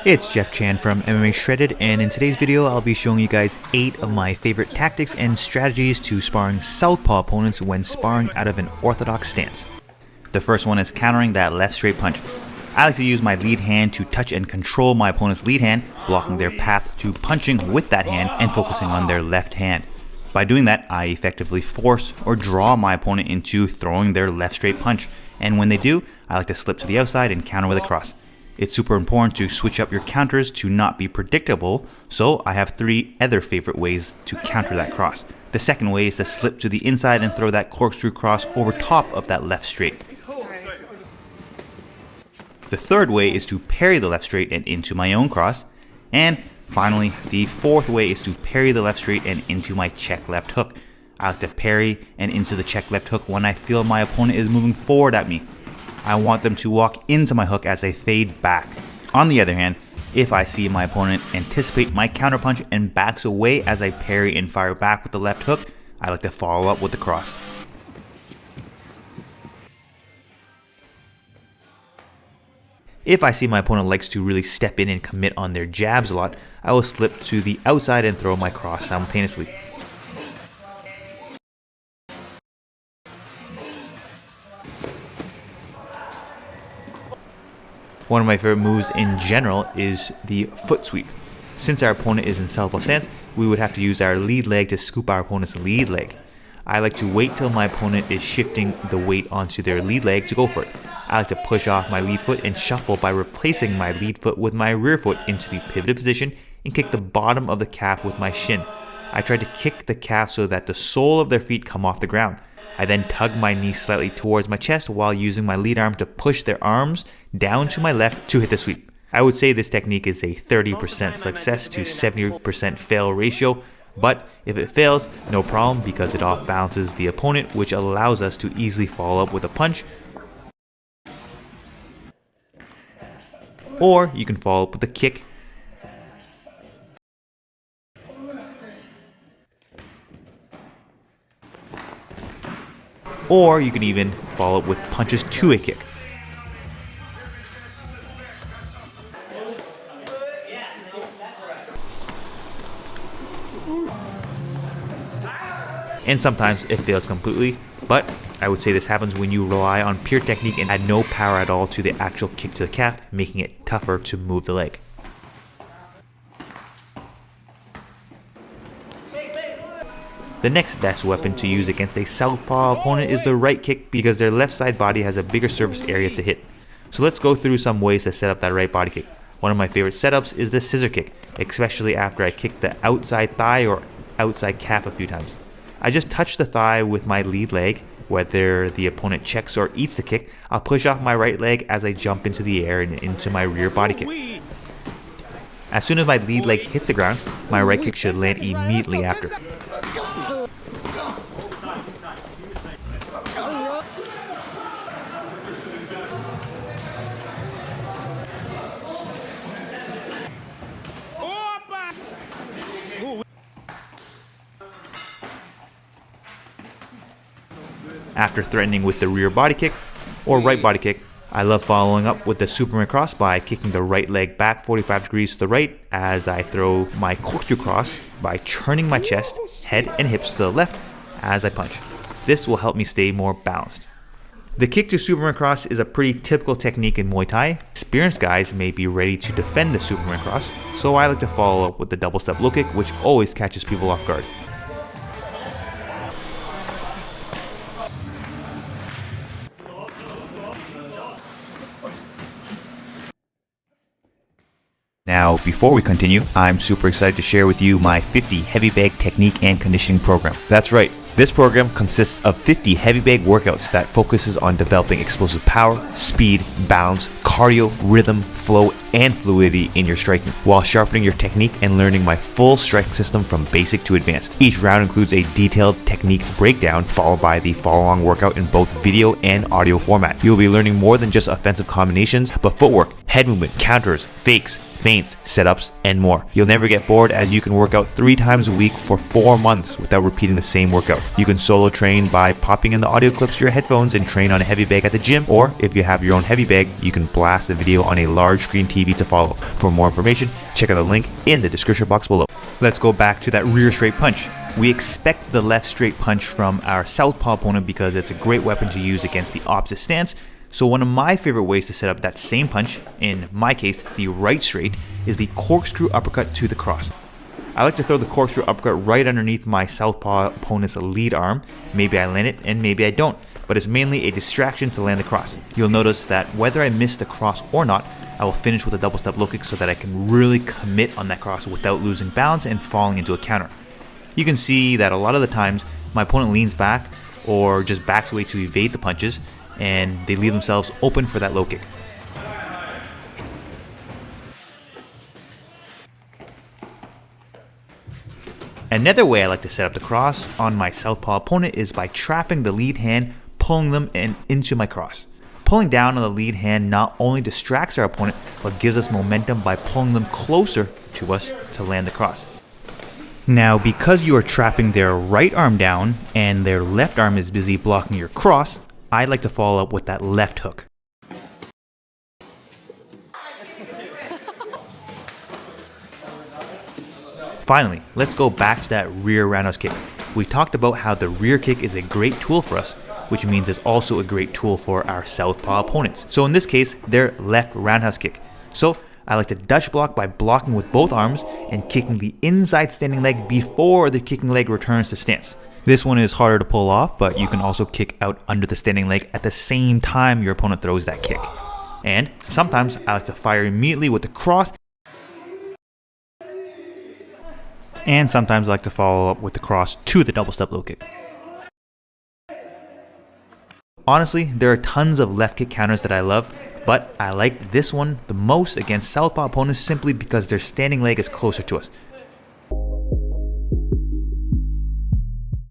It's Jeff Chan from MMA Shredded, and in today's video I'll be showing you guys 8 of my favorite tactics and strategies to sparring southpaw opponents when sparring out of an orthodox stance. The first one is countering that left straight punch. I like to use my lead hand to touch and control my opponent's lead hand, blocking their path to punching with that hand and focusing on their left hand. By doing that, I effectively force or draw my opponent into throwing their left straight punch, and when they do, I like to slip to the outside and counter with a cross. It's super important to switch up your counters to not be predictable, so I have 3 other favorite ways to counter that cross. The second way is to slip to the inside and throw that corkscrew cross over top of that left straight. The third way is to parry the left straight and into my own cross. And finally, the fourth way is to parry the left straight and into my check left hook. I like to parry and into the check left hook when I feel my opponent is moving forward at me. I want them to walk into my hook as I fade back. On the other hand, if I see my opponent anticipate my counterpunch and backs away as I parry and fire back with the left hook, I like to follow up with the cross. If I see my opponent likes to really step in and commit on their jabs a lot, I will slip to the outside and throw my cross simultaneously. One of my favorite moves in general is the foot sweep. Since our opponent is in southpaw stance, we would have to use our lead leg to scoop our opponent's lead leg. I like to wait till my opponent is shifting the weight onto their lead leg to go for it. I like to push off my lead foot and shuffle by replacing my lead foot with my rear foot into the pivoted position and kick the bottom of the calf with my shin. I try to kick the calf so that the sole of their feet come off the ground. I then tug my knee slightly towards my chest while using my lead arm to push their arms down to my left to hit the sweep. I would say this technique is a 30% success to 70% fail ratio, but if it fails, no problem because it off balances the opponent, which allows us to easily follow up with a punch. Or you can follow up with a kick. Or you can even follow up with punches to a kick. And sometimes it fails completely, but I would say this happens when you rely on pure technique and add no power at all to the actual kick to the calf, making it tougher to move the leg. The next best weapon to use against a southpaw opponent is the right kick because their left side body has a bigger surface area to hit. So let's go through some ways to set up that right body kick. One of my favorite setups is the scissor kick, especially after I kick the outside thigh or outside calf a few times. I just touch the thigh with my lead leg. Whether the opponent checks or eats the kick, I'll push off my right leg as I jump into the air and into my rear body kick. As soon as my lead leg hits the ground, my right kick should land immediately after. After threatening with the rear body kick or right body kick, I love following up with the Superman cross by kicking the right leg back 45 degrees to the right as I throw my corkscrew cross by turning my chest, head, and hips to the left as I punch. This will help me stay more balanced. The kick to Superman cross is a pretty typical technique in Muay Thai. Experienced guys may be ready to defend the Superman cross, so I like to follow up with the double step low kick, which always catches people off guard. Now, before we continue, I'm super excited to share with you my 50 heavy bag technique and conditioning program. That's right, this program consists of 50 heavy bag workouts that focuses on developing explosive power, speed, balance, cardio, rhythm, flow, and fluidity in your striking, while sharpening your technique and learning my full striking system from basic to advanced. Each round includes a detailed technique breakdown, followed by the follow-along workout in both video and audio format. You'll be learning more than just offensive combinations, but footwork, head movement, counters, fakes, feints, setups, and more. You'll never get bored as you can work out 3 times a week for 4 months without repeating the same workout. You can solo train by popping in the audio clips to your headphones and train on a heavy bag at the gym, or if you have your own heavy bag, you can blast the video on a large screen TV to follow. For more information, check out the link in the description box below. Let's go back to that rear straight punch. We expect the left straight punch from our southpaw opponent because it's a great weapon to use against the opposite stance. So one of my favorite ways to set up that same punch, in my case the right straight, is the corkscrew uppercut to the cross. I like to throw the corkscrew uppercut right underneath my southpaw opponent's lead arm. Maybe I land it and maybe I don't, but it's mainly a distraction to land the cross. You'll notice that whether I miss the cross or not, I will finish with a double step low kick so that I can really commit on that cross without losing balance and falling into a counter. You can see that a lot of the times my opponent leans back or just backs away to evade the punches, and they leave themselves open for that low kick. Another way I like to set up the cross on my southpaw opponent is by trapping the lead hand, pulling them into my cross. Pulling down on the lead hand not only distracts our opponent, but gives us momentum by pulling them closer to us to land the cross. Now, because you are trapping their right arm down and their left arm is busy blocking your cross, I like to follow up with that left hook. Finally, let's go back to that rear roundhouse kick. We talked about how the rear kick is a great tool for us, which means it's also a great tool for our southpaw opponents. So in this case, their left roundhouse kick. So I like to Dutch block by blocking with both arms and kicking the inside standing leg before the kicking leg returns to stance. This one is harder to pull off, but you can also kick out under the standing leg at the same time your opponent throws that kick. And sometimes I like to fire immediately with the cross, and sometimes I like to follow up with the cross to the double step low kick. Honestly, there are tons of left kick counters that I love, but I like this one the most against southpaw opponents simply because their standing leg is closer to us.